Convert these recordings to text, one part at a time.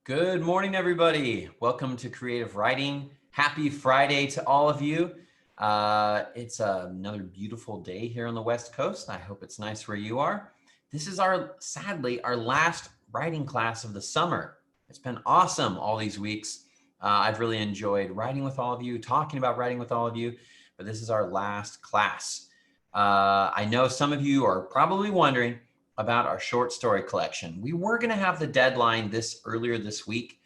Good morning, everybody. Welcome to Creative Writing. Happy Friday to all of you. It's another beautiful day here on the West Coast. I hope it's nice where you are. This is sadly, our last writing class of the summer. It's been awesome all these weeks. I've really enjoyed writing with all of you, talking about writing with all of you, but this is our last class. I know some of you are probably wondering about our short story collection. We were going to have the deadline earlier this week,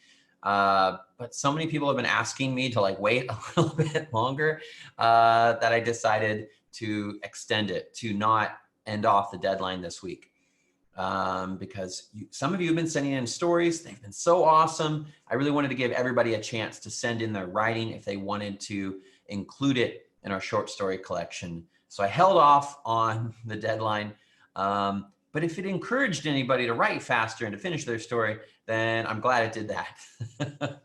but so many people have been asking me to wait a little bit longer that I decided to extend it to not end off the deadline this week. Because some of you have been sending in stories. They've been so awesome. I really wanted to give everybody a chance to send in their writing if they wanted to include it in our short story collection. So I held off on the deadline. But if it encouraged anybody to write faster and to finish their story, then I'm glad it did that.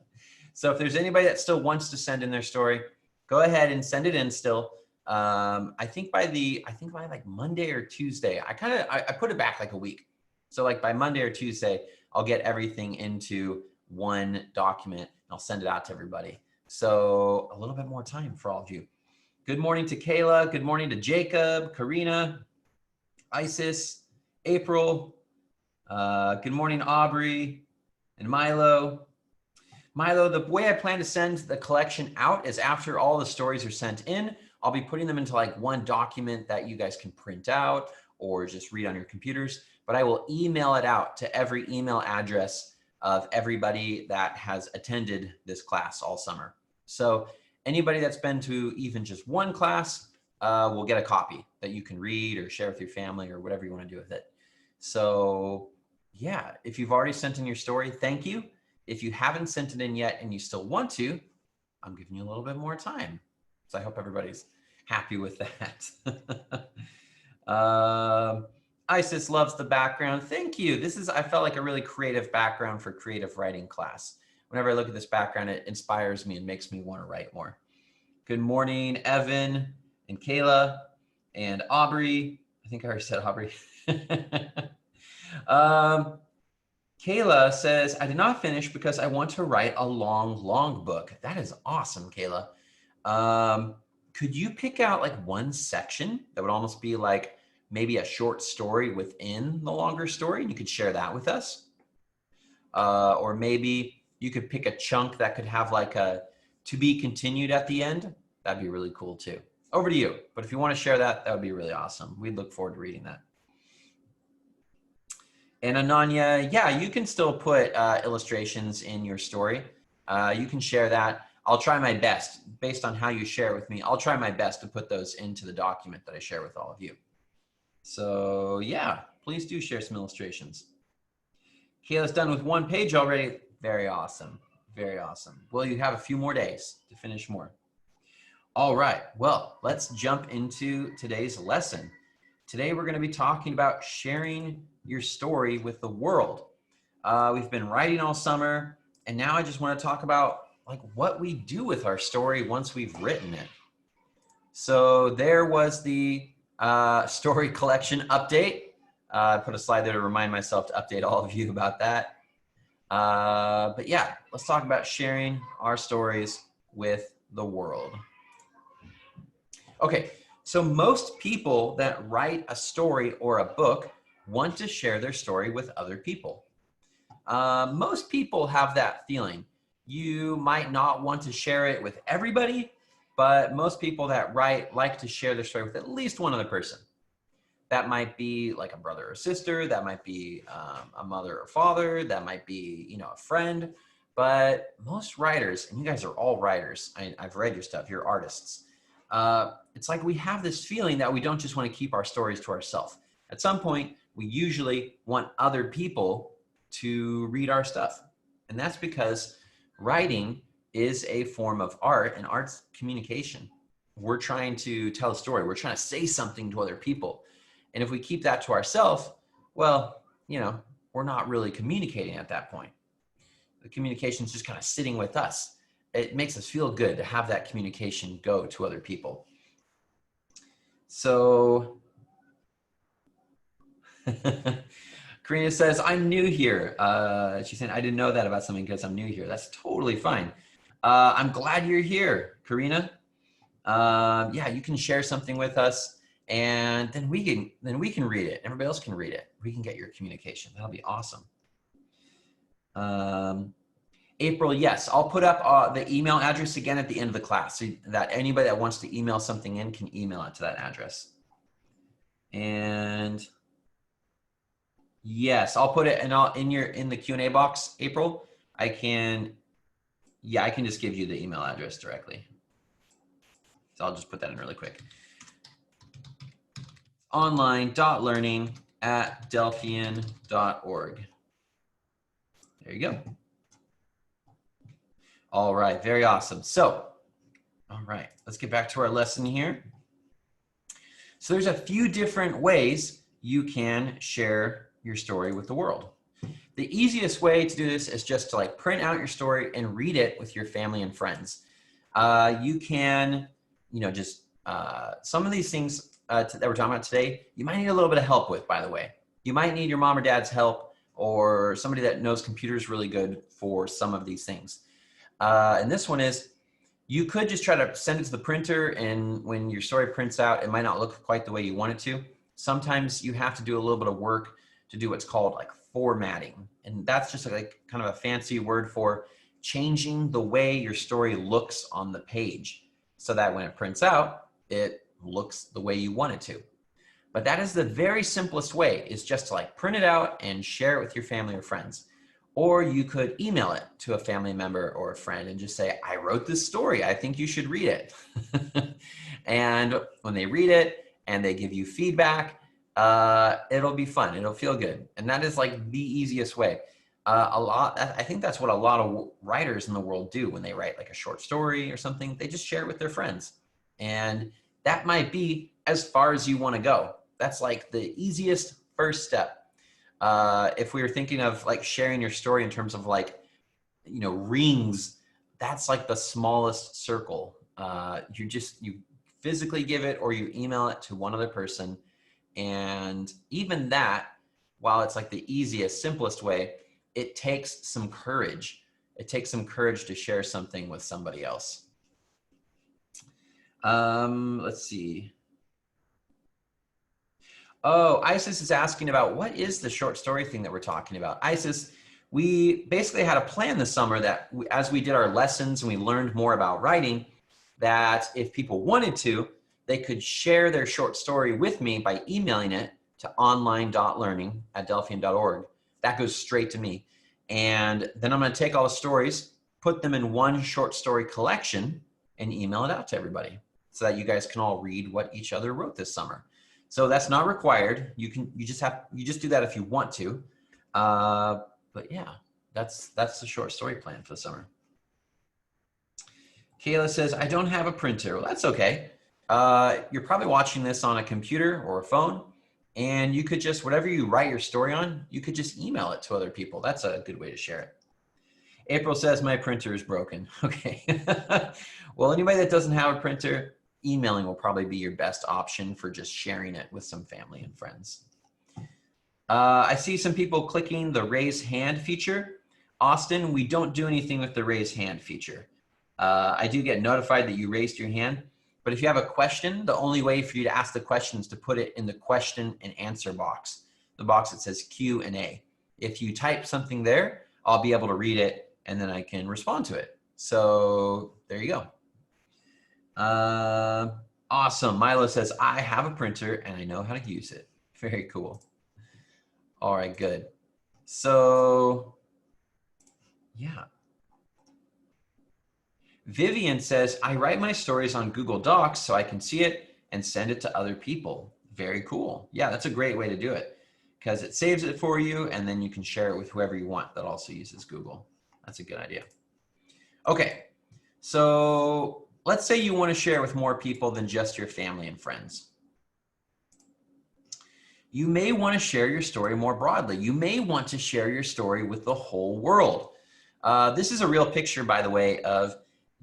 So if there's anybody that still wants to send in their story, go ahead and send it in still. I think by like Monday or Tuesday, I put it back like a week. So like by Monday or Tuesday, I'll get everything into one document and I'll send it out to everybody. So a little bit more time for all of you. Good morning to Kayla. Good morning to Jacob, Karina, Isis, April. Good morning, Aubrey and Milo. Milo, the way I plan to send the collection out is after all the stories are sent in, I'll be putting them into like one document that you guys can print out or just read on your computers, but I will email it out to every email address of everybody that has attended this class all summer. So anybody that's been to even just one class will get a copy that you can read or share with your family or whatever you want to do with it. So yeah, if you've already sent in your story, thank you. If you haven't sent it in yet and you still want to, I'm giving you a little bit more time. So I hope everybody's happy with that. Isis loves the background. Thank you. I felt like a really creative background for creative writing class. Whenever I look at this background, it inspires me and makes me want to write more. Good morning, Evan and Kayla and Aubrey. I think I already said Aubrey. Kayla says, I did not finish because I want to write a long book. That is awesome, Kayla. Could you pick out like one section that would almost be like maybe a short story within the longer story? And you could share that with us. Or maybe you could pick a chunk that could have like a to be continued at the end. That'd be really cool too. Over to you. But if you want to share that, that would be really awesome. We'd look forward to reading that. And Ananya, yeah, you can still put illustrations in your story. You can share that. I'll try my best, based on how you share it with me, I'll try my best to put those into the document that I share with all of you. So yeah, please do share some illustrations. Kayla's done with one page already. Very awesome, very awesome. Well, you have a few more days to finish more. All right, well, let's jump into today's lesson. Today, we're going to be talking about sharing your story with the world. We've been writing all summer, and now I just want to talk about like what we do with our story once we've written it. So there was the story collection update. I put a slide there to remind myself to update all of you about that. But yeah, let's talk about sharing our stories with the world. Okay. So most people that write a story or a book want to share their story with other people. Most people have that feeling. You might not want to share it with everybody, but most people that write like to share their story with at least one other person. That might be like a brother or sister. That might be a mother or father. That might be, a friend. But most writers, and you guys are all writers. I've read your stuff. You're artists. It's like we have this feeling that we don't just want to keep our stories to ourselves. At some point, we usually want other people to read our stuff. And that's because writing is a form of art, and art's communication. We're trying to tell a story. We're trying to say something to other people. And if we keep that to ourselves, well, we're not really communicating at that point. The communication is just kind of sitting with us. It makes us feel good to have that communication go to other people. So Karina says, I'm new here. She's saying, I didn't know that about something because I'm new here. That's totally fine. I'm glad you're here, Karina. Yeah, you can share something with us, and then we can read it. Everybody else can read it. We can get your communication. That'll be awesome. April, yes, I'll put up the email address again at the end of the class so that anybody that wants to email something in can email it to that address. And yes, I'll put it in the Q&A box, April. I can just give you the email address directly. So I'll just put that in really quick. online.learning@delphian.org. There you go. All right, very awesome. So, all right, let's get back to our lesson here. So there's a few different ways you can share your story with the world. The easiest way to do this is just to like print out your story and read it with your family and friends. You can, just some of these things that we're talking about today, you might need a little bit of help with, by the way. You might need your mom or dad's help or somebody that knows computers really good for some of these things. And this one is, you could just try to send it to the printer, and when your story prints out, it might not look quite the way you want it to. Sometimes you have to do a little bit of work to do what's called like formatting. And that's just like kind of a fancy word for changing the way your story looks on the page so that when it prints out, it looks the way you want it to. But that is the very simplest way, is just to like print it out and share it with your family or friends. Or you could email it to a family member or a friend and just say, I wrote this story, I think you should read it. And when they read it and they give you feedback, it'll be fun, it'll feel good. And that is like the easiest way. I think that's what a lot of writers in the world do when they write like a short story or something. They just share it with their friends. And that might be as far as you want to go. That's like the easiest first step. If we were thinking of like sharing your story in terms of like, rings, that's like the smallest circle. You physically give it or you email it to one other person. And even that, while it's like the easiest, simplest way, it takes some courage. It takes some courage to share something with somebody else. Let's see. Oh, Isis is asking about what is the short story thing that we're talking about. Isis, we basically had a plan this summer that as we did our lessons and we learned more about writing, that if people wanted to, they could share their short story with me by emailing it to online.learning@delphian.org. That goes straight to me. And then I'm going to take all the stories, put them in one short story collection, and email it out to everybody so that you guys can all read what each other wrote this summer. So that's not required. You just do that if you want to. But yeah, that's the short story plan for the summer. Kayla says, I don't have a printer. Well, that's okay. You're probably watching this on a computer or a phone, and you could just, whatever you write your story on, you could just email it to other people. That's a good way to share it. April says, my printer is broken. Okay. Well, anybody that doesn't have a printer, emailing will probably be your best option for just sharing it with some family and friends. I see some people clicking the raise hand feature. Austin, we don't do anything with the raise hand feature. I do get notified that you raised your hand, but if you have a question, the only way for you to ask the question is to put it in the question and answer box, the box that says Q&A. If you type something there, I'll be able to read it and then I can respond to it. So there you go. Awesome. Milo says, I have a printer and I know how to use it. Very cool. All right, good. So yeah. Vivian says, I write my stories on Google Docs so I can see it and send it to other people. Very cool. Yeah, that's a great way to do it because it saves it for you and then you can share it with whoever you want that also uses Google. That's a good idea. Okay, so let's say you want to share with more people than just your family and friends. You may want to share your story more broadly. You may want to share your story with the whole world. This is a real picture, by the way, of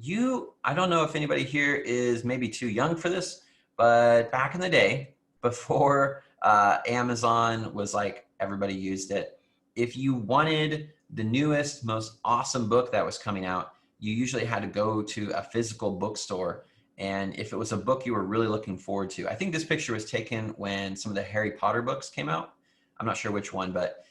you. I don't know if anybody here is maybe too young for this, but back in the day, before Amazon was like everybody used it. If you wanted the newest, most awesome book that was coming out, you usually had to go to a physical bookstore. And if it was a book you were really looking forward to, I think this picture was taken when some of the Harry Potter books came out. I'm not sure which one, but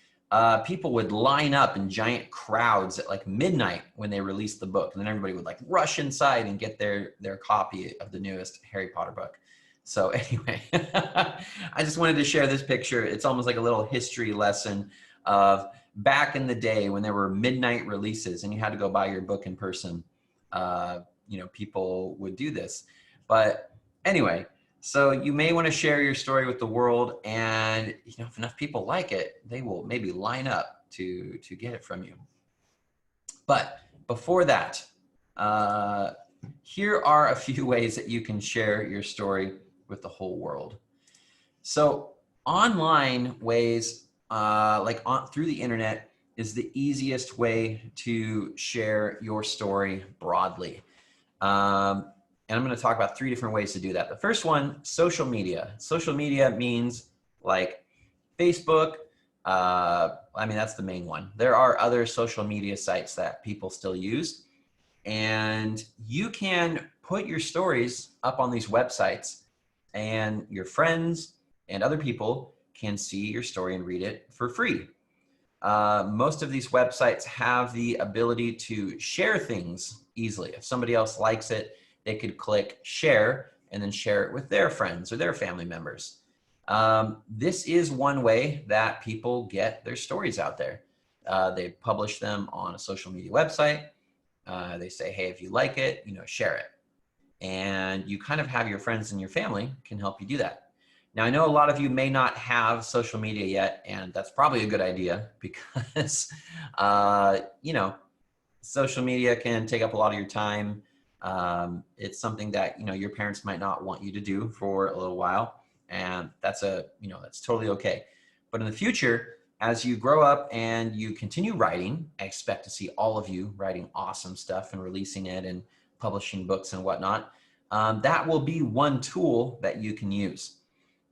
people would line up in giant crowds at like midnight when they released the book. And then everybody would like rush inside and get their copy of the newest Harry Potter book. So anyway, I just wanted to share this picture. It's almost like a little history lesson of back in the day when there were midnight releases and you had to go buy your book in person. You know, people would do this. But anyway, so you may want to share your story with the world, and you know, if enough people like it, they will maybe line up to get it from you. But before that, here are a few ways that you can share your story with the whole world. So online ways, through the internet, is the easiest way to share your story broadly. And I'm going to talk about 3 different ways to do that. The first one, social media. Social media means like Facebook. I mean, that's the main one. There are other social media sites that people still use. And you can put your stories up on these websites, and your friends and other people can see your story and read it for free. Most of these websites have the ability to share things easily. If somebody else likes it, they could click share and then share it with their friends or their family members. This is one way that people get their stories out there. They publish them on a social media website. They say, hey, if you like it, you know, share it. And you kind of have your friends and your family can help you do that. Now, I know a lot of you may not have social media yet, and that's probably a good idea because, you know, social media can take up a lot of your time. It's something that, you know, your parents might not want you to do for a little while, and that's that's totally okay. But in the future, as you grow up and you continue writing, I expect to see all of you writing awesome stuff and releasing it and publishing books and whatnot. That will be one tool that you can use.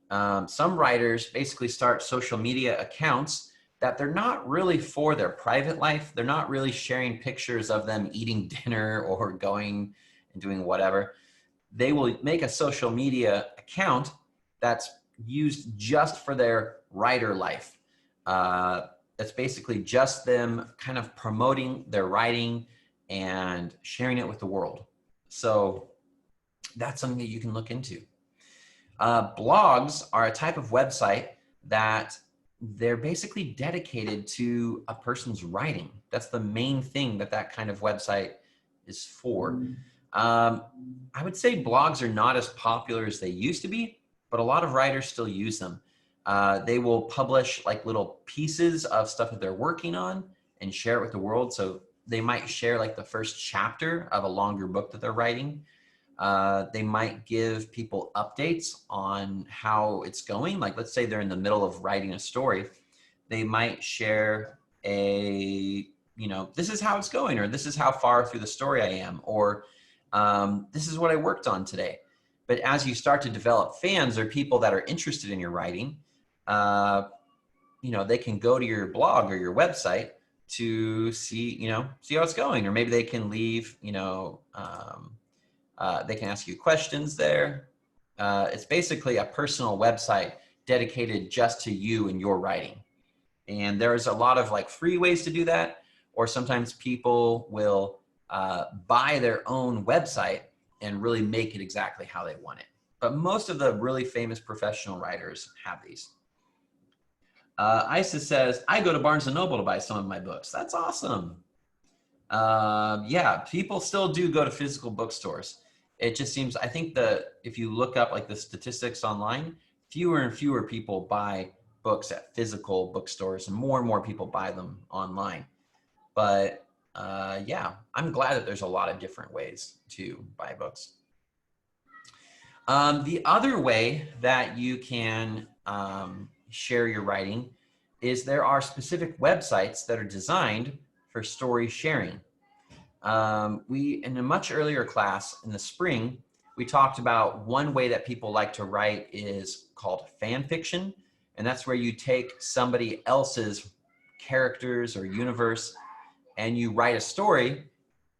Some writers basically start social media accounts that they're not really for their private life. They're not really sharing pictures of them eating dinner or going and doing whatever. They will make a social media account that's used just for their writer life. It's basically just them kind of promoting their writing and sharing it with the world. So that's something that you can look into. Blogs are a type of website that they're basically dedicated to a person's writing. That's the main thing that kind of website is for. I would say blogs are not as popular as they used to be, but a lot of writers still use them. They will publish like little pieces of stuff that they're working on and share it with the world. So they might share like the first chapter of a longer book that they're writing. They might give people updates on how it's going. Like, let's say they're in the middle of writing a story. They might share this is how it's going, or this is how far through the story I am, or this is what I worked on today. But as you start to develop fans or people that are interested in your writing, they can go to your blog or your website to see how it's going, or maybe they can leave, they can ask you questions there. It's basically a personal website dedicated just to you and your writing. And there's a lot of like free ways to do that, or sometimes people will buy their own website and really make it exactly how they want it. But most of the really famous professional writers have these. Isis says, I go to Barnes & Noble to buy some of my books. That's awesome. Yeah, people still do go to physical bookstores. It just seems, I think if you look up like the statistics online, fewer and fewer people buy books at physical bookstores and more people buy them online. But yeah, I'm glad that there's a lot of different ways to buy books. The other way that you can share your writing is there are specific websites that are designed for story sharing. In a much earlier class in the spring, we talked about one way that people like to write is called fan fiction. And that's where you take somebody else's characters or universe and you write a story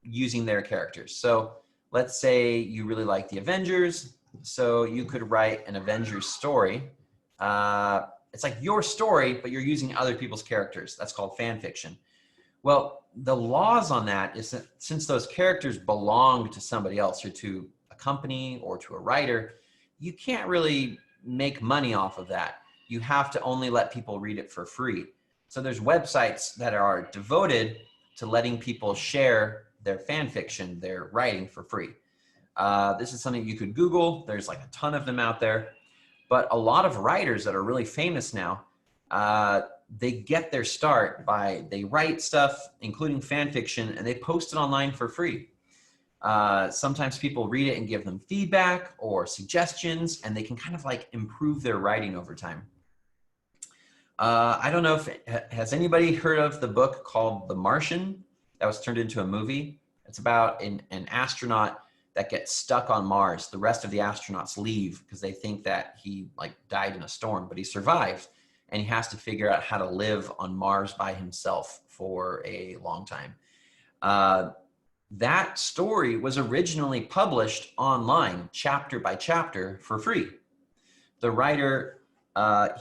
using their characters. So let's say you really like the Avengers. So you could write an Avengers story. It's like your story, but you're using other people's characters. That's called fan fiction. Well, the laws on that is that since those characters belong to somebody else or to a company or to a writer, you can't really make money off of that. You have to only let people read it for free. So there's websites that are devoted to letting people share their fan fiction, their writing for free. This is something you could Google. There's like a ton of them out there. But a lot of writers that are really famous now, they get their start by, they write stuff, including fan fiction, and they post it online for free. Sometimes people read it and give them feedback or suggestions, and they can kind of like improve their writing over time. I don't know if, has anybody heard of the book called The Martian that was turned into a movie? It's about an astronaut that gets stuck on Mars. The rest of the astronauts leave because they think that he like died in a storm, but he survived, and he has to figure out how to live on Mars by himself for a long time. That story was originally published online, chapter by chapter, for free. The writer,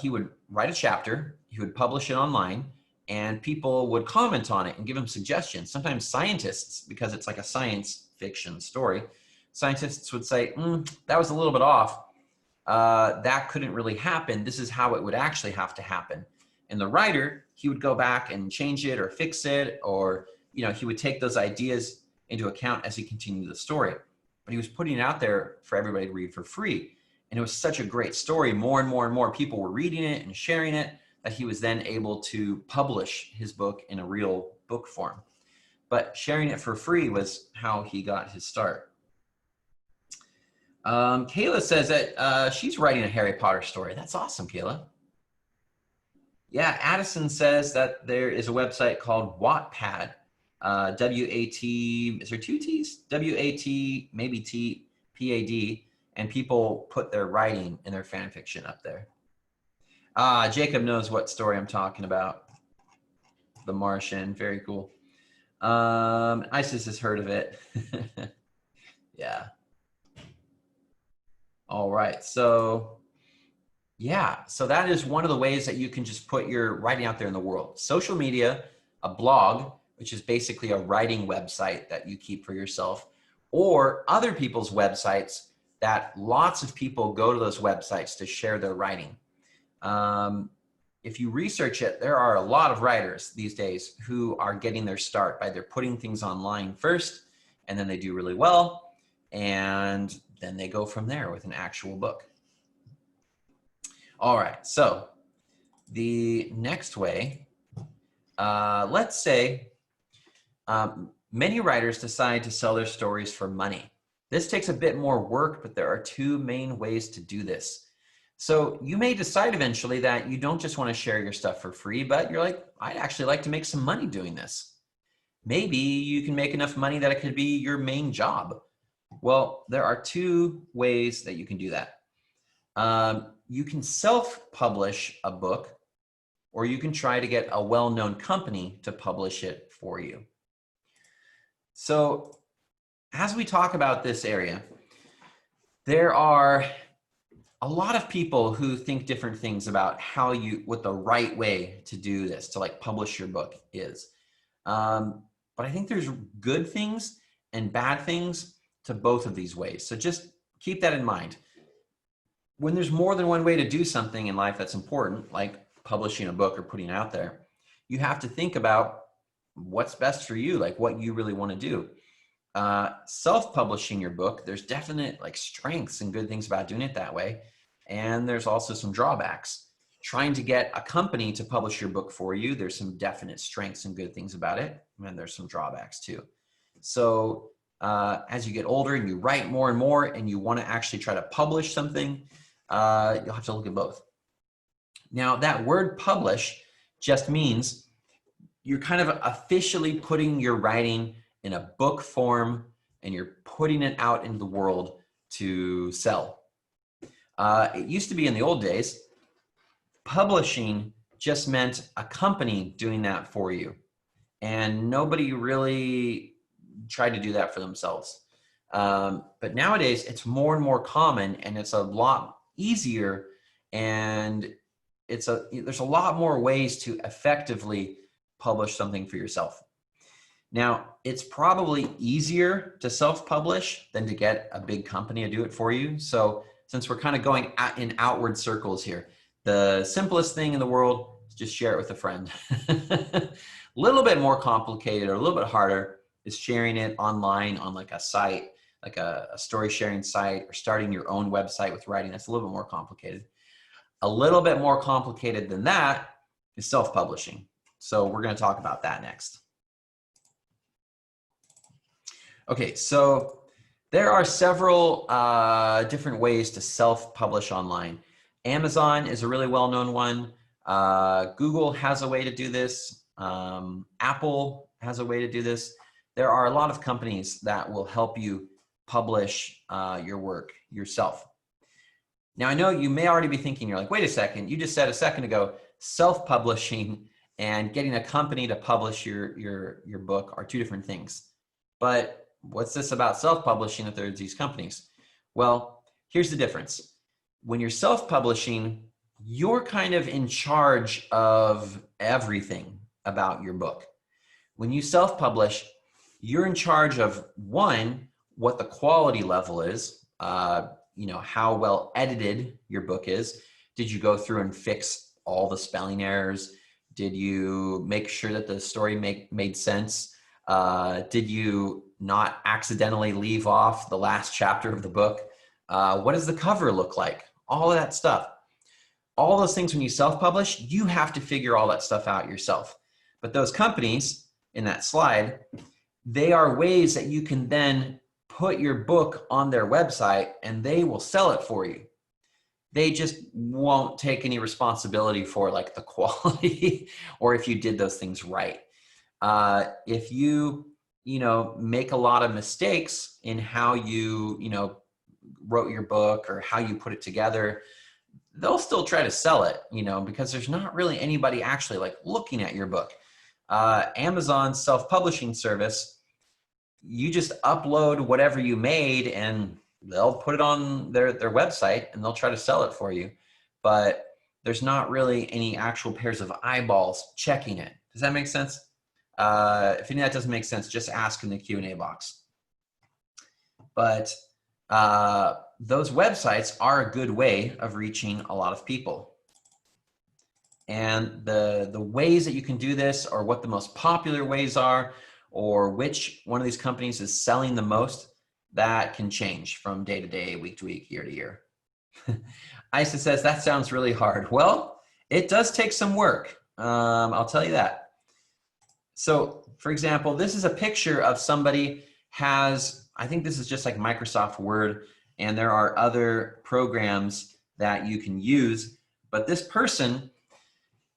he would write a chapter, he would publish it online, and people would comment on it and give him suggestions. Sometimes scientists, because it's like a science fiction story, scientists would say, that was a little bit off. That couldn't really happen. This is how it would actually have to happen. And the writer, he would go back and change it or fix it, or he would take those ideas into account as he continued the story. But he was putting it out there for everybody to read for free. And it was such a great story. More and more and more people were reading it and sharing it, that he was then able to publish his book in a real book form. But sharing it for free was how he got his start. Kayla says that she's writing a Harry Potter story. That's awesome, Kayla. Yeah, Addison says that there is a website called Wattpad. W-A-T, is there two T's? W-A-T, maybe T, P-A-D, and people put their writing and their fan fiction up there. Jacob knows what story I'm talking about. The Martian, very cool. Isis has heard of it. Yeah. All right, so yeah, so that is one of the ways that you can just put your writing out there in the world. Social media, a blog, which is basically a writing website that you keep for yourself, or other people's websites that lots of people go to those websites to share their writing. If you research it, there are a lot of writers these days who are getting their start by they're putting things online first, and then they do really well, and then they go from there with an actual book. All right, so the next way, let's say many writers decide to sell their stories for money. This takes a bit more work, but there are two main ways to do this. So you may decide eventually that you don't just want to share your stuff for free, but you're like, I'd actually like to make some money doing this. Maybe you can make enough money that it could be your main job. Well, there are two ways that you can do that. You can self-publish a book, or you can try to get a well-known company to publish it for you. So as we talk about this area, there are a lot of people who think different things about what the right way to do this, to like publish your book is. But I think there's good things and bad things to both of these ways. So just keep that in mind. When there's more than one way to do something in life that's important, like publishing a book or putting it out there, you have to think about what's best for you, like what you really want to do. Self-publishing your book, there's definite like strengths and good things about doing it that way. And there's also some drawbacks. Trying to get a company to publish your book for you, there's some definite strengths and good things about it. And there's some drawbacks too. So as you get older and you write more and more and you want to actually try to publish something, you'll have to look at both. Now that word publish just means you're kind of officially putting your writing in a book form and you're putting it out into the world to sell. It used to be in the old days, Publishing just meant a company doing that for you. And nobody really tried to do that for themselves. But nowadays, it's more and more common, and it's a lot easier, and there's a lot more ways to effectively publish something for yourself. Now, it's probably easier to self-publish than to get a big company to do it for you. So since we're kind of going in outward circles here, the simplest thing in the world is just share it with a friend. A little bit more complicated or a little bit harder is sharing it online on like a site, like a story sharing site, or starting your own website with writing. That's a little bit more complicated. A little bit more complicated than that is self-publishing. So we're going to talk about that next. Okay, so there are several different ways to self-publish online. Amazon is a really well-known one. Google has a way to do this. Apple has a way to do this. There are a lot of companies that will help you publish your work yourself. Now, I know you may already be thinking, you're like, wait a second, you just said a second ago, self-publishing and getting a company to publish your book are two different things. But what's this about self-publishing that there's these companies? Well, here's the difference. When you're self-publishing, you're kind of in charge of everything about your book. When you self-publish, you're in charge of, one, what the quality level is, how well edited your book is. Did you go through and fix all the spelling errors? Did you make sure that the story made sense? Did you not accidentally leave off the last chapter of the book? What does the cover look like? All of that stuff. All those things, when you self-publish, you have to figure all that stuff out yourself. But those companies in that slide, they are ways that you can then put your book on their website and they will sell it for you. They just won't take any responsibility for like the quality or if you did those things right. If you make a lot of mistakes in how you wrote your book or how you put it together, they'll still try to sell it, because there's not really anybody actually like looking at your book. Amazon's self-publishing service, you just upload whatever you made and they'll put it on their website and they'll try to sell it for you. But there's not really any actual pairs of eyeballs checking it. Does that make sense? If any of that doesn't make sense, just ask in the Q&A box. But those websites are a good way of reaching a lot of people. And the ways that you can do this, or what the most popular ways are, or which one of these companies is selling the most, that can change from day to day, week to week, year to year. Isa says, that sounds really hard. Well, it does take some work. I'll tell you that. So for example, this is a picture of somebody I think this is just like Microsoft Word, and there are other programs that you can use, but this person,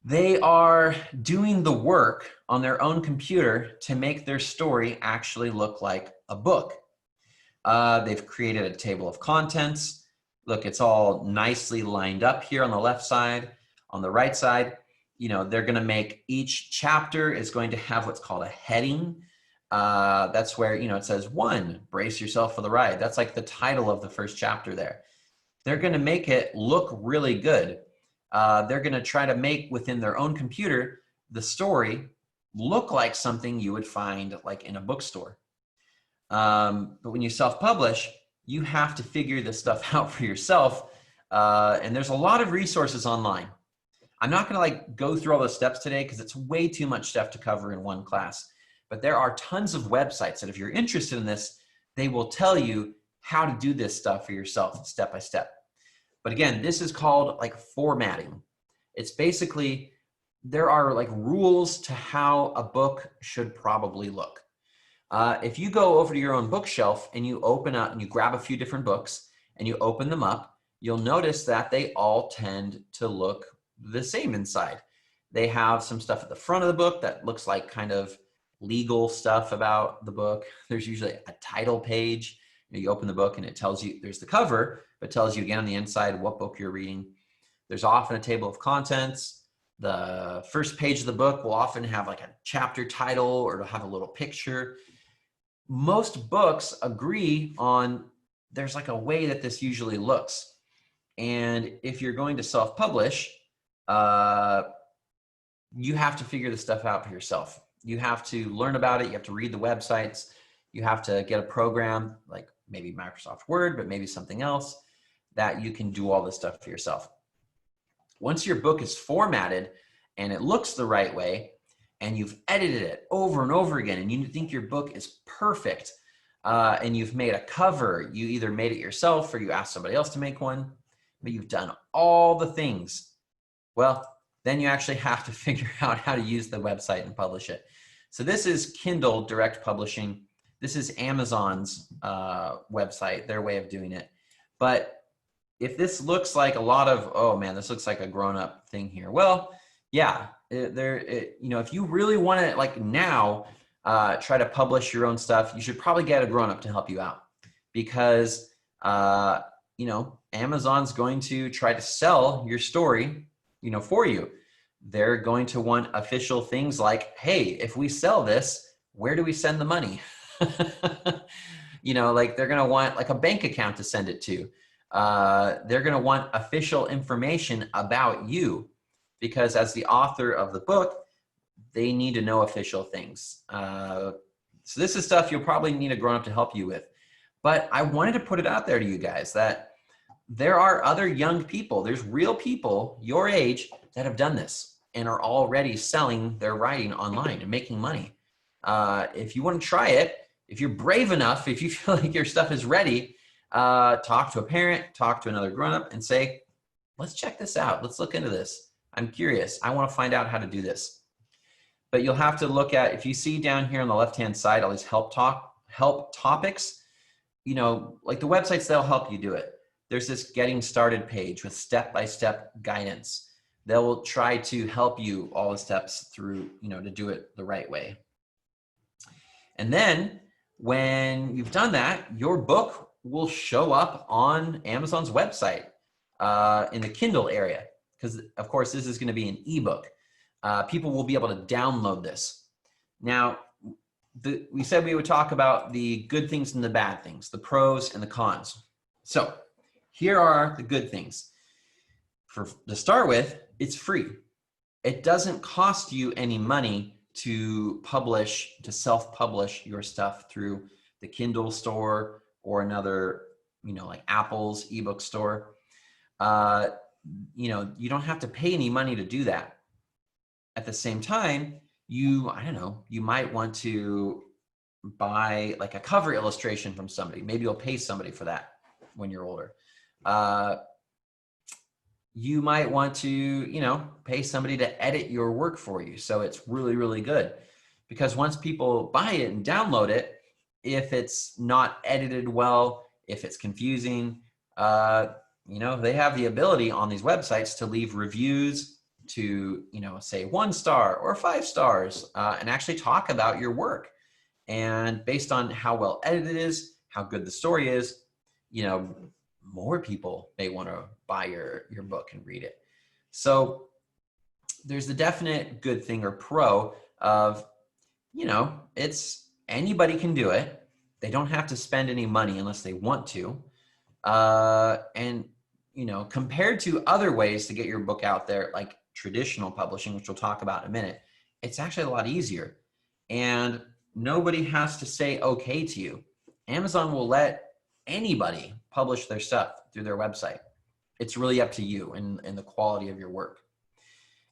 they are doing the work on their own computer to make their story actually look like a book. They've created a table of contents. Look, it's all nicely lined up here on the left side. On the right side, they're going to make each chapter is going to have what's called a heading. That's where, it says 1, brace yourself for the ride. That's like the title of the first chapter there. They're going to make it look really good. They're going to try to make within their own computer the story look like something you would find like in a bookstore. But when you self-publish, you have to figure this stuff out for yourself. And there's a lot of resources online. I'm not going to go through all those steps today because it's way too much stuff to cover in one class. But there are tons of websites that if you're interested in this, they will tell you how to do this stuff for yourself step by step. But again, this is called formatting. It's basically, there are rules to how a book should probably look. If you go over to your own bookshelf and you open up and you grab a few different books and you open them up, you'll notice that they all tend to look the same inside. They have some stuff at the front of the book that looks like kind of legal stuff about the book. There's usually a title page. You open the book and it tells you, there's the cover, but tells you again on the inside what book you're reading. There's often a table of contents. The first page of the book will often have like a chapter title, or it'll have a little picture. Most books agree on there's like a way that this usually looks. And if you're going to self-publish, you have to figure this stuff out for yourself. You have to learn about it. You have to read the websites. You have to get a program like maybe Microsoft Word, but maybe something else that you can do all this stuff for yourself. Once your book is formatted and it looks the right way, and you've edited it over and over again, and you think your book is perfect, and you've made a cover, you either made it yourself or you asked somebody else to make one, but you've done all the things, well, then you actually have to figure out how to use the website and publish it. So this is Kindle Direct Publishing. This is Amazon's website, their way of doing it. But if this looks like a lot of, oh man, this looks like a grown-up thing here. Well, yeah, if you really want to like now try to publish your own stuff, you should probably get a grown-up to help you out, because Amazon's going to try to sell your story, for you. They're going to want official things like, hey, if we sell this, where do we send the money? Like they're going to want like a bank account to send it to. They're going to want official information about you, because as the author of the book, they need to know official things. So this is stuff you'll probably need a grown-up to help you with. But I wanted to put it out there to you guys that there are other young people, there's real people your age that have done this and are already selling their writing online and making money. If you want to try it, if you're brave enough, if you feel like your stuff is ready, talk to a parent, talk to another grown-up and say, let's check this out. Let's look into this. I'm curious. I want to find out how to do this. But you'll have to look at, if you see down here on the left-hand side, all these help topics, like the websites, they'll help you do it. There's this getting started page with step-by-step guidance. They will try to help you all the steps through, to do it the right way. And then when you've done that, your book will show up on Amazon's website in the Kindle area. Because of course, this is going to be an ebook. People will be able to download this. Now, we said we would talk about the good things and the bad things, the pros and the cons. So here are the good things. To start with, it's free. It doesn't cost you any money to self-publish your stuff through the Kindle store or another, like Apple's ebook store. You don't have to pay any money to do that. At the same time, you might want to buy like a cover illustration from somebody. Maybe you'll pay somebody for that when you're older. You might want to, pay somebody to edit your work for you. So it's really, really good, because once people buy it and download it, if it's not edited well, if it's confusing, they have the ability on these websites to leave reviews to, say 1 star or 5 stars, and actually talk about your work. And based on how well edited it is, how good the story is, more people may want to buy your book and read it. So there's the definite good thing or pro of, it's anybody can do it. They don't have to spend any money unless they want to. And compared to other ways to get your book out there, like traditional publishing, which we'll talk about in a minute, it's actually a lot easier. And nobody has to say okay to you. Amazon will let anybody publish their stuff through their website. It's really up to you and the quality of your work.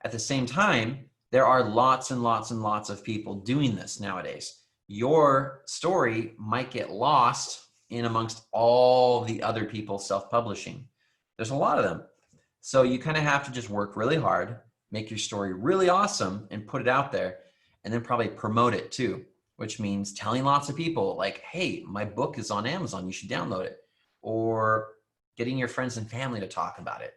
At the same time, there are lots and lots and lots of people doing this nowadays. Your story might get lost in amongst all the other people self-publishing. There's a lot of them. So you kind of have to just work really hard, make your story really awesome and put it out there, and then probably promote it too, which means telling lots of people like, hey, my book is on Amazon, you should download it, or getting your friends and family to talk about it.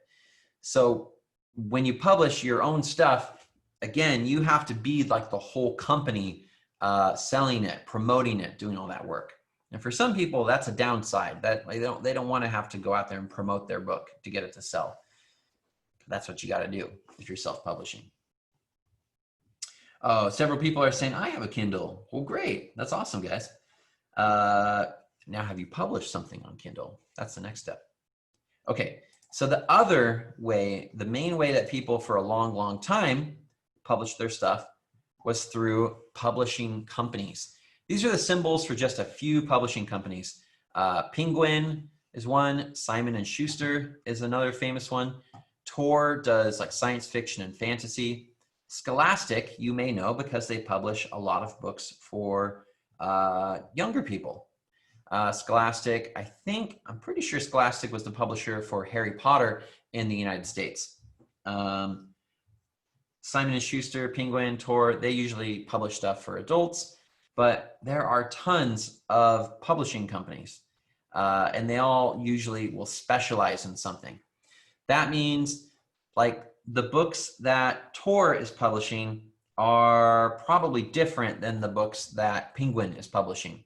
So when you publish your own stuff, again, you have to be like the whole company, selling it, promoting it, doing all that work. And for some people, that's a downside, that they don't want to have to go out there and promote their book to get it to sell. That's what you got to do if you're self-publishing. Oh, several people are saying, I have a Kindle. Well, great. That's awesome, guys. Now, have you published something on Kindle? That's the next step. Okay, so the other way, the main way that people for a long, long time published their stuff was through publishing companies. These are the symbols for just a few publishing companies. Penguin is one. Simon & Schuster is another famous one. Tor does like science fiction and fantasy. Scholastic, you may know because they publish a lot of books for younger people. Scholastic, I'm pretty sure Scholastic was the publisher for Harry Potter in the United States. Simon & Schuster, Penguin, Tor, they usually publish stuff for adults, but there are tons of publishing companies, and they all usually will specialize in something. That means like the books that Tor is publishing are probably different than the books that Penguin is publishing.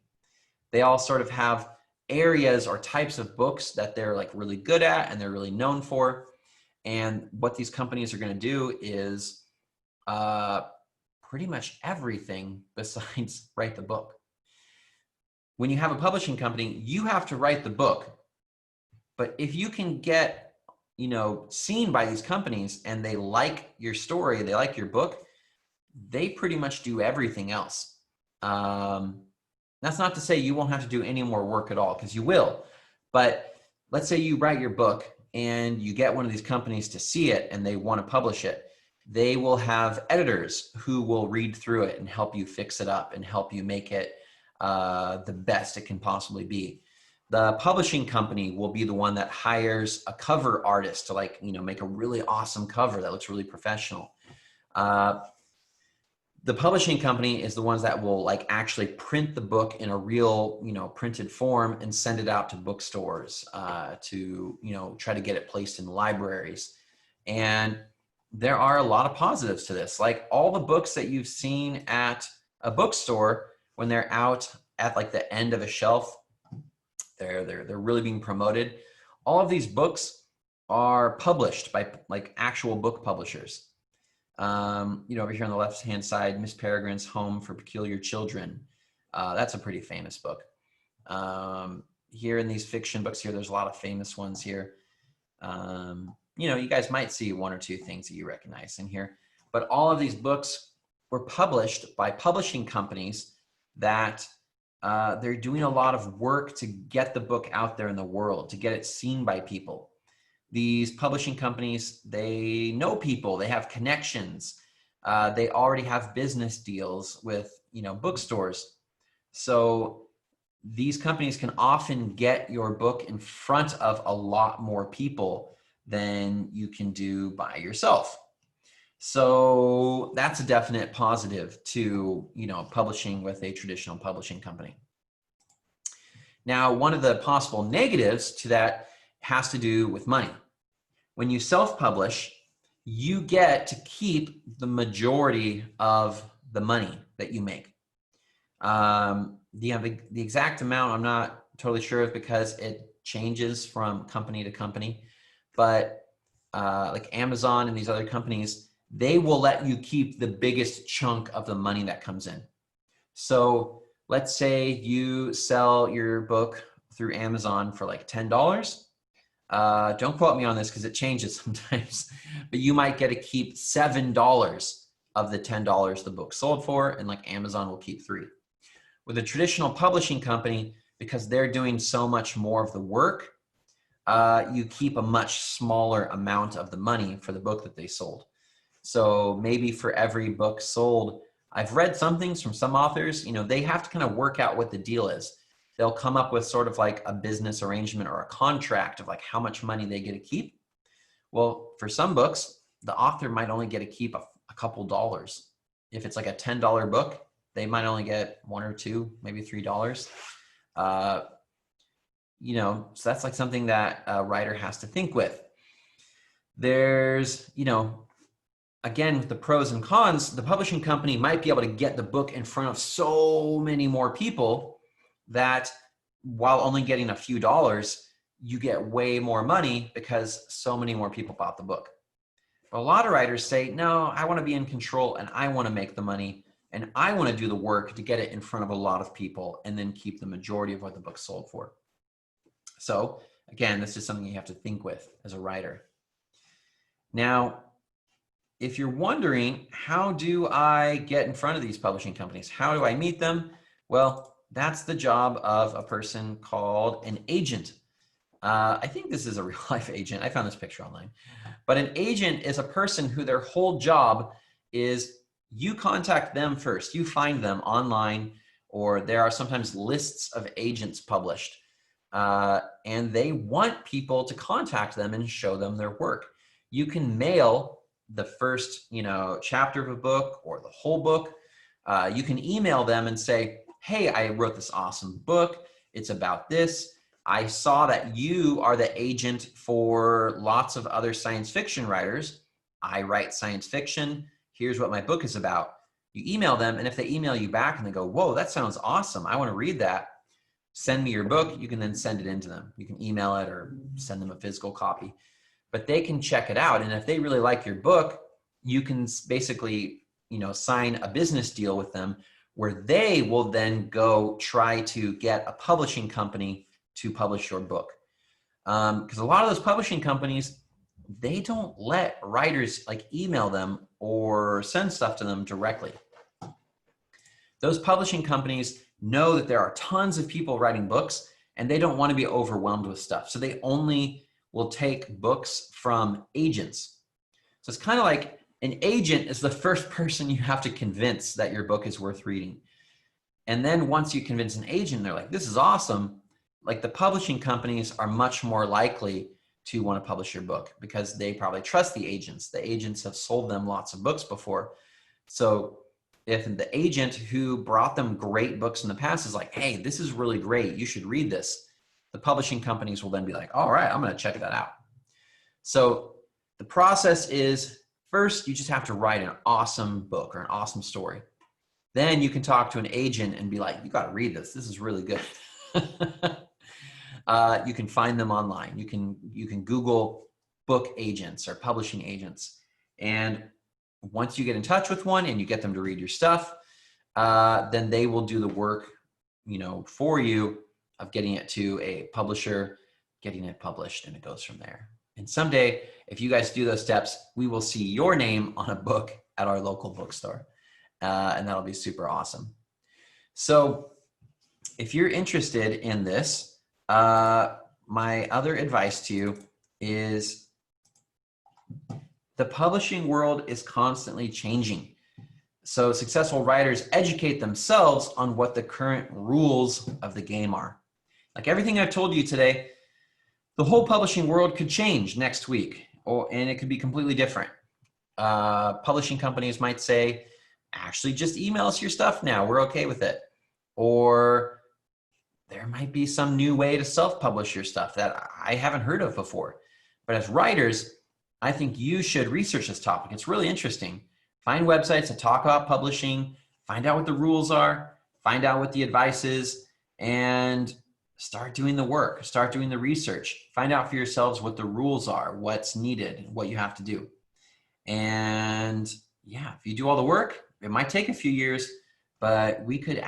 They all sort of have areas or types of books that they're like really good at and they're really known for. And what these companies are going to do is pretty much everything besides write the book. When you have a publishing company, you have to write the book. But if you can get, seen by these companies and they like your story, they like your book, they pretty much do everything else. That's not to say you won't have to do any more work at all, because you will. But let's say you write your book and you get one of these companies to see it and they want to publish it. They will have editors who will read through it and help you fix it up and help you make it the best it can possibly be. The publishing company will be the one that hires a cover artist to make a really awesome cover that looks really professional. The publishing company is the ones that will actually print the book in a real, printed form and send it out to bookstores to, try to get it placed in libraries. And there are a lot of positives to this. Like all the books that you've seen at a bookstore when they're out at the end of a shelf, they're really being promoted. All of these books are published by actual book publishers. Over here on the left-hand side, Miss Peregrine's Home for Peculiar Children. That's a pretty famous book. Here in these fiction books here, there's a lot of famous ones here. You guys might see one or two things that you recognize in here, but all of these books were published by publishing companies that they're doing a lot of work to get the book out there in the world, to get it seen by people. These publishing companies, they know people, they have connections, they already have business deals with, bookstores. So these companies can often get your book in front of a lot more people than you can do by yourself. So that's a definite positive to, publishing with a traditional publishing company. Now, one of the possible negatives to that has to do with money. When you self-publish, you get to keep the majority of the money that you make. The exact amount, I'm not totally sure of because it changes from company to company. But like Amazon and these other companies, they will let you keep the biggest chunk of the money that comes in. So let's say you sell your book through Amazon for $10. Don't quote me on this because it changes sometimes, but you might get to keep $7 of the $10 the book sold for, and Amazon will keep $3. With a traditional publishing company, because they're doing so much more of the work, you keep a much smaller amount of the money for the book that they sold. So maybe for every book sold, I've read some things from some authors, they have to kind of work out what the deal is. They'll come up with sort of a business arrangement or a contract of how much money they get to keep. Well, for some books, the author might only get to keep a couple dollars. If it's a $10 book, they might only get $1 or $2, maybe $3. So that's something that a writer has to think with. There's, again, with the pros and cons, the publishing company might be able to get the book in front of so many more people that while only getting a few dollars, you get way more money because so many more people bought the book. A lot of writers say, no, I want to be in control and I want to make the money and I want to do the work to get it in front of a lot of people and then keep the majority of what the book sold for. So again, this is something you have to think with as a writer. Now, if you're wondering, how do I get in front of these publishing companies? How do I meet them? Well, that's the job of a person called an agent. I think this is a real life agent. I found this picture online. But an agent is a person who their whole job is you contact them first. You find them online, or there are sometimes lists of agents published. And they want people to contact them and show them their work. You can mail the first, chapter of a book or the whole book. You can email them and say, hey, I wrote this awesome book. It's about this. I saw that you are the agent for lots of other science fiction writers. I write science fiction. Here's what my book is about. You email them, and if they email you back and they go, whoa, that sounds awesome, I want to read that, send me your book, you can then send it in to them. You can email it or send them a physical copy. But they can check it out. And if they really like your book, you can basically, sign a business deal with them where they will then go try to get a publishing company to publish your book. Because a lot of those publishing companies, they don't let writers email them or send stuff to them directly. Those publishing companies know that there are tons of people writing books and they don't want to be overwhelmed with stuff. So they only will take books from agents. So it's kind of like an agent is the first person you have to convince that your book is worth reading. And then once you convince an agent, they're like, this is awesome. The publishing companies are much more likely to want to publish your book because they probably trust the agents. The agents have sold them lots of books before. So if the agent who brought them great books in the past is like, hey, this is really great, you should read this, the publishing companies will then be like, all right, I'm going to check that out. So the process is, first, you just have to write an awesome book or an awesome story. Then you can talk to an agent and be like, you got to read this. This is really good. You can find them online. You can Google book agents or publishing agents. And once you get in touch with one and you get them to read your stuff, then they will do the work, for you of getting it to a publisher, getting it published, and it goes from there. And someday, if you guys do those steps, we will see your name on a book at our local bookstore. And that'll be super awesome. So if you're interested in this, my other advice to you is the publishing world is constantly changing. So successful writers educate themselves on what the current rules of the game are. Like everything I've told you today, the whole publishing world could change next week, and it could be completely different. Publishing companies might say, actually just email us your stuff now, we're okay with it. Or there might be some new way to self-publish your stuff that I haven't heard of before. But as writers, I think you should research this topic. It's really interesting. Find websites that talk about publishing, find out what the rules are, find out what the advice is, and start doing the work, start doing the research. Find out for yourselves what the rules are, what's needed, what you have to do. And yeah, if you do all the work, it might take a few years, but we could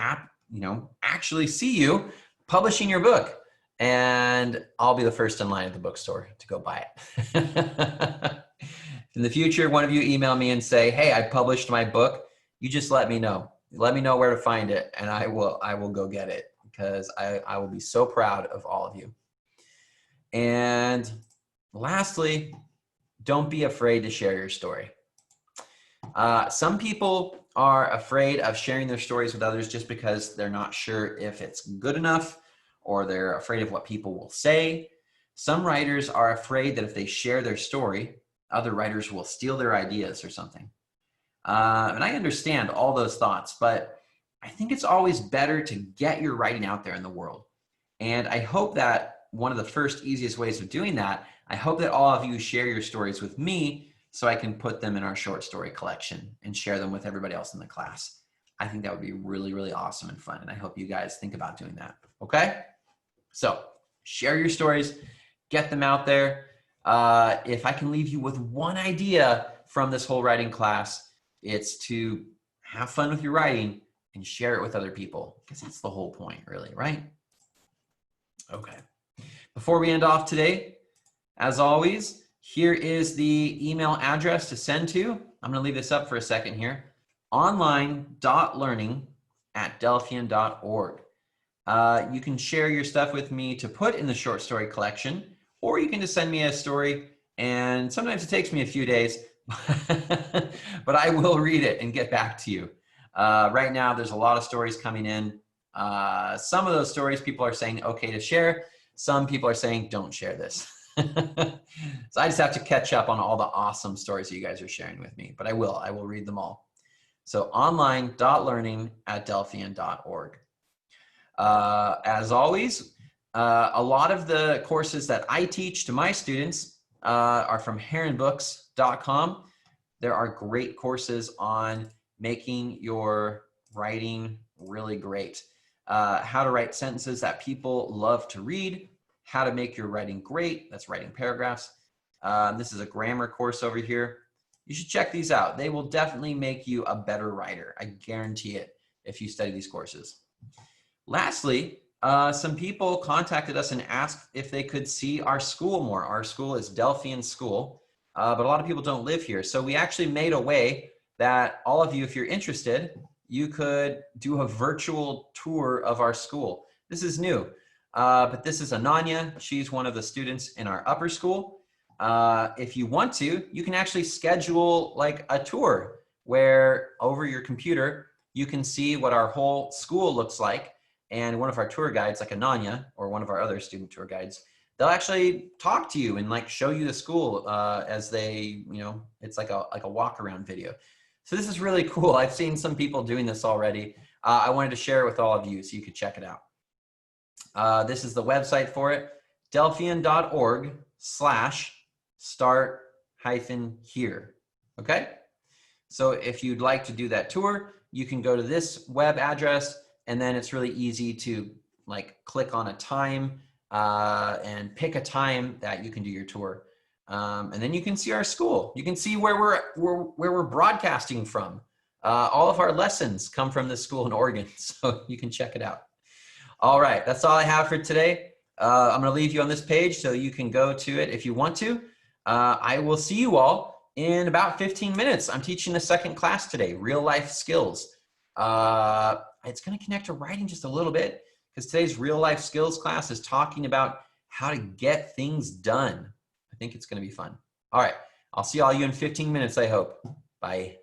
actually see you publishing your book, and I'll be the first in line at the bookstore to go buy it. In the future, one of you email me and say, hey, I published my book. You just let me know. Let me know where to find it, and I will go get it, because I will be so proud of all of you. And lastly, don't be afraid to share your story. Some people are afraid of sharing their stories with others just because they're not sure if it's good enough, or they're afraid of what people will say. Some writers are afraid that if they share their story, other writers will steal their ideas or something. And I understand all those thoughts, but I think it's always better to get your writing out there in the world. And I hope that one of the first easiest ways of doing that, I hope that all of you share your stories with me so I can put them in our short story collection and share them with everybody else in the class. I think that would be really, really awesome and fun. And I hope you guys think about doing that. Okay? So share your stories, get them out there. If I can leave you with one idea from this whole writing class, it's to have fun with your writing and share it with other people, because that's the whole point, really, right? Okay. Before we end off today, as always, here is the email address to send to. I'm going to leave this up for a second here. online.learning@delphian.org. You can share your stuff with me to put in the short story collection, or you can just send me a story, and sometimes it takes me a few days, but I will read it and get back to you. Right now, there's a lot of stories coming in. Some of those stories people are saying okay to share. Some people are saying don't share this. So I just have to catch up on all the awesome stories that you guys are sharing with me, but I will read them all. So online.learning@delphian.org. As always, a lot of the courses that I teach to my students are from heronbooks.com. There are great courses on making your writing really great. How to write sentences that people love to read, how to make your writing great, that's writing paragraphs. This is a grammar course over here. You should check these out. They will definitely make you a better writer. I guarantee it if you study these courses. Lastly, some people contacted us and asked if they could see our school more. Our school is Delphian School, but a lot of people don't live here. So we actually made a way that all of you, if you're interested, you could do a virtual tour of our school. This is new, but this is Ananya. She's one of the students in our upper school. If you want to, you can actually schedule like a tour where over your computer, you can see what our whole school looks like. And one of our tour guides, like Ananya, or one of our other student tour guides, they'll actually talk to you and like show you the school as they, it's like a walk around video. So this is really cool. I've seen some people doing this already. I wanted to share it with all of you so you could check it out. This is the website for it, delphian.org/start-here. Okay? So if you'd like to do that tour, you can go to this web address, and then it's really easy to like click on a time and pick a time that you can do your tour. And then you can see our school. You can see where we're broadcasting from. All of our lessons come from this school in Oregon, so you can check it out. All right, that's all I have for today. I'm gonna leave you on this page so you can go to it if you want to. I will see you all in about 15 minutes. I'm teaching the second class today, real life skills. It's gonna connect to writing just a little bit because today's real life skills class is talking about how to get things done. I think it's gonna be fun. All right, I'll see all you in 15 minutes, I hope. Bye.